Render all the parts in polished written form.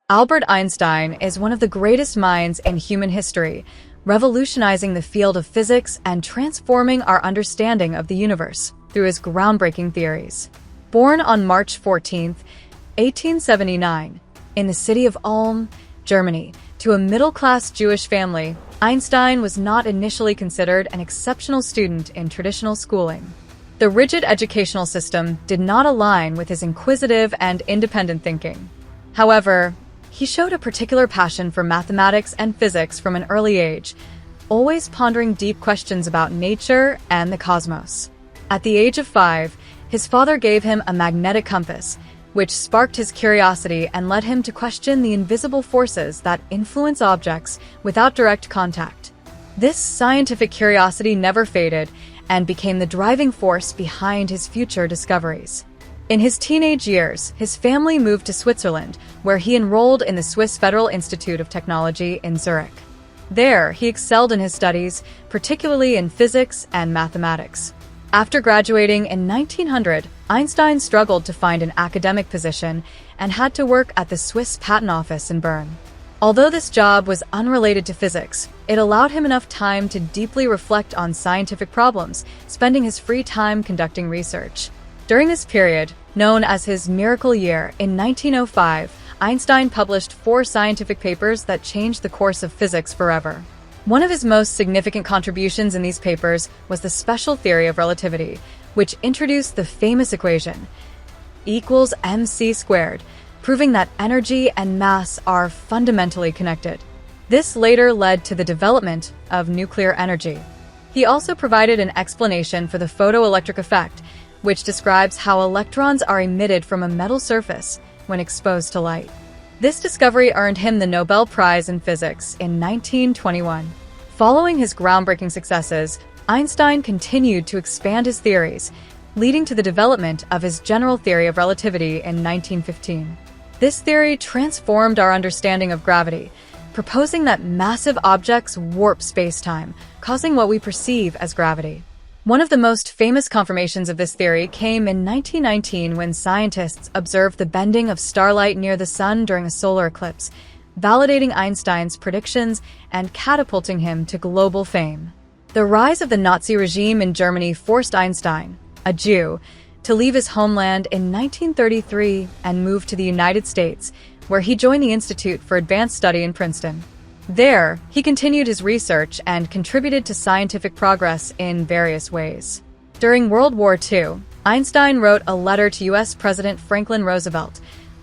Albert Einstein is one of the greatest minds in human history, revolutionizing the field of physics and transforming our understanding of the universe through his groundbreaking theories. Born on March 14, 1879, in the city of Ulm, Germany, to a middle-class Jewish family, Einstein was not initially considered an exceptional student in traditional schooling. The rigid educational system did not align with his inquisitive and independent thinking. However, he showed a particular passion for mathematics and physics from an early age, always pondering deep questions about nature and the cosmos. At the age of 5, his father gave him a magnetic compass, which sparked his curiosity and led him to question the invisible forces that influence objects without direct contact. This scientific curiosity never faded and became the driving force behind his future discoveries. In his teenage years, his family moved to Switzerland, where he enrolled in the Swiss Federal Institute of Technology in Zurich. There, he excelled in his studies, particularly in physics and mathematics. After graduating in 1900, Einstein struggled to find an academic position and had to work at the Swiss Patent Office in Bern. Although this job was unrelated to physics, it allowed him enough time to deeply reflect on scientific problems, spending his free time conducting research. During this period, known as his miracle year, in 1905, Einstein published 4 scientific papers that changed the course of physics forever. One of his most significant contributions in these papers was the special theory of relativity, which introduced the famous equation equals mc squared, proving that energy and mass are fundamentally connected. This later led to the development of nuclear energy. He also provided an explanation for the photoelectric effect, which describes how electrons are emitted from a metal surface when exposed to light. This discovery earned him the Nobel Prize in Physics in 1921. Following his groundbreaking successes, Einstein continued to expand his theories, leading to the development of his general theory of relativity in 1915. This theory transformed our understanding of gravity, proposing that massive objects warp space-time, causing what we perceive as gravity. One of the most famous confirmations of this theory came in 1919 when scientists observed the bending of starlight near the sun during a solar eclipse, validating Einstein's predictions and catapulting him to global fame. The rise of the Nazi regime in Germany forced Einstein, a Jew, to leave his homeland in 1933 and move to the United States, where he joined the Institute for Advanced Study in Princeton. There, he continued his research and contributed to scientific progress in various ways. During World War II, Einstein wrote a letter to U.S. President Franklin Roosevelt,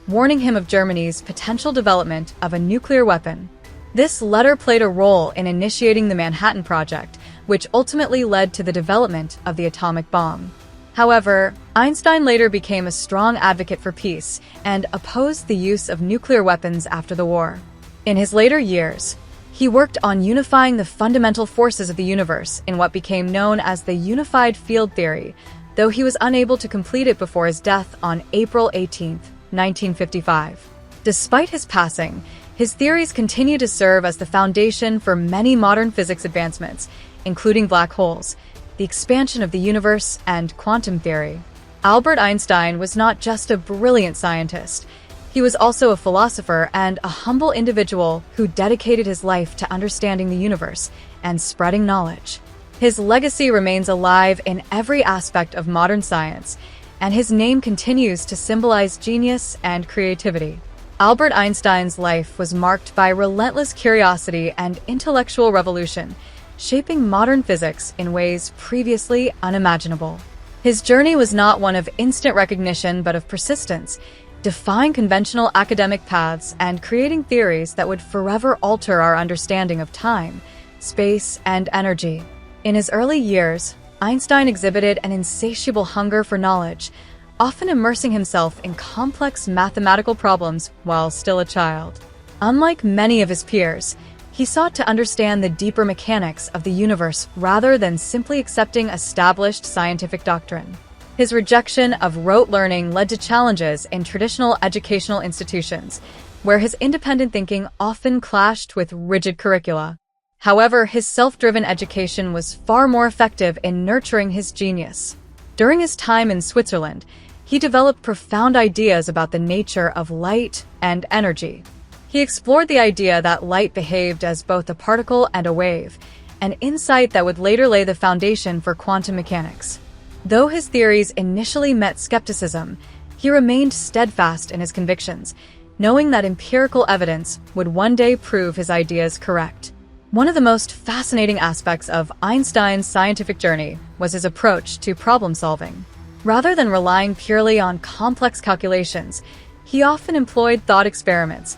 warning him of Germany's potential development of a nuclear weapon. This letter played a role in initiating the Manhattan Project, which ultimately led to the development of the atomic bomb. However, Einstein later became a strong advocate for peace and opposed the use of nuclear weapons after the war. In his later years, he worked on unifying the fundamental forces of the universe in what became known as the unified field theory, though he was unable to complete it before his death on April 18, 1955. Despite his passing, his theories continue to serve as the foundation for many modern physics advancements, including black holes, the expansion of the universe, and quantum theory. Albert Einstein was not just a brilliant scientist. He was also a philosopher and a humble individual who dedicated his life to understanding the universe and spreading knowledge. His legacy remains alive in every aspect of modern science, and his name continues to symbolize genius and creativity. Albert Einstein's life was marked by relentless curiosity and intellectual revolution, shaping modern physics in ways previously unimaginable. His journey was not one of instant recognition but of persistence, defying conventional academic paths and creating theories that would forever alter our understanding of time, space, and energy. In his early years, Einstein exhibited an insatiable hunger for knowledge, often immersing himself in complex mathematical problems while still a child. Unlike many of his peers, he sought to understand the deeper mechanics of the universe rather than simply accepting established scientific doctrine. His rejection of rote learning led to challenges in traditional educational institutions, where his independent thinking often clashed with rigid curricula. However, his self-driven education was far more effective in nurturing his genius. During his time in Switzerland, he developed profound ideas about the nature of light and energy. He explored the idea that light behaved as both a particle and a wave, an insight that would later lay the foundation for quantum mechanics. Though his theories initially met skepticism, he remained steadfast in his convictions, knowing that empirical evidence would one day prove his ideas correct. One of the most fascinating aspects of Einstein's scientific journey was his approach to problem solving. Rather than relying purely on complex calculations, he often employed thought experiments,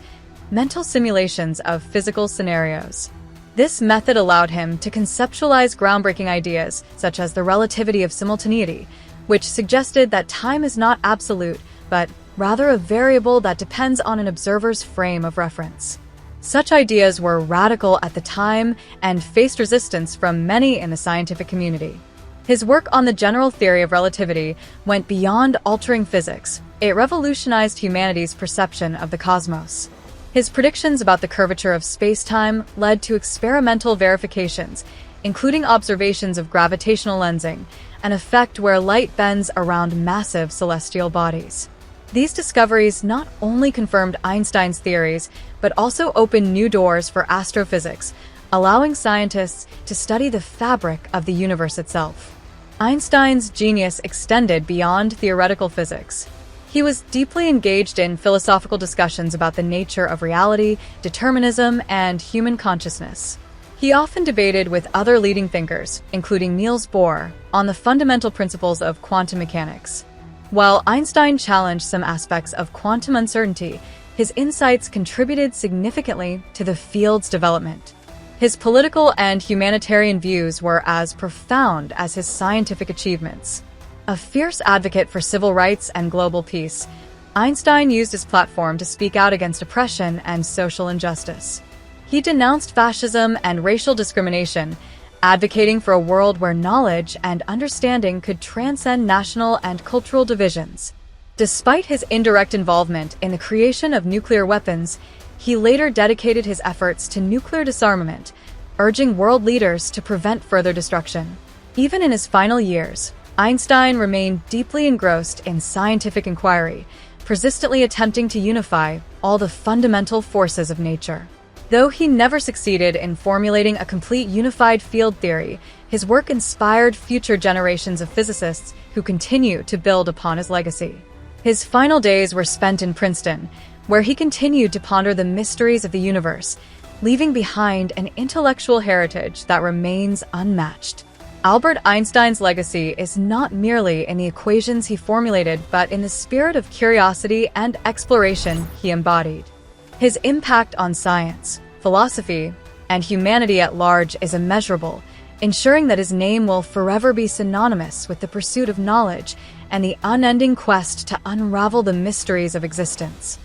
mental simulations of physical scenarios. This method allowed him to conceptualize groundbreaking ideas, such as the relativity of simultaneity, which suggested that time is not absolute, but rather a variable that depends on an observer's frame of reference. Such ideas were radical at the time and faced resistance from many in the scientific community. His work on the general theory of relativity went beyond altering physics. It revolutionized humanity's perception of the cosmos. His predictions about the curvature of space-time led to experimental verifications, including observations of gravitational lensing, an effect where light bends around massive celestial bodies. These discoveries not only confirmed Einstein's theories, but also opened new doors for astrophysics, allowing scientists to study the fabric of the universe itself. Einstein's genius extended beyond theoretical physics. He was deeply engaged in philosophical discussions about the nature of reality, determinism, and human consciousness. He often debated with other leading thinkers, including Niels Bohr, on the fundamental principles of quantum mechanics. While Einstein challenged some aspects of quantum uncertainty, his insights contributed significantly to the field's development. His political and humanitarian views were as profound as his scientific achievements. A fierce advocate for civil rights and global peace, Einstein used his platform to speak out against oppression and social injustice. He denounced fascism and racial discrimination, advocating for a world where knowledge and understanding could transcend national and cultural divisions. Despite his indirect involvement in the creation of nuclear weapons, he later dedicated his efforts to nuclear disarmament, urging world leaders to prevent further destruction. Even in his final years, Einstein remained deeply engrossed in scientific inquiry, persistently attempting to unify all the fundamental forces of nature. Though he never succeeded in formulating a complete unified field theory, his work inspired future generations of physicists who continue to build upon his legacy. His final days were spent in Princeton, where he continued to ponder the mysteries of the universe, leaving behind an intellectual heritage that remains unmatched. Albert Einstein's legacy is not merely in the equations he formulated, but in the spirit of curiosity and exploration he embodied. His impact on science, philosophy, and humanity at large is immeasurable, ensuring that his name will forever be synonymous with the pursuit of knowledge and the unending quest to unravel the mysteries of existence.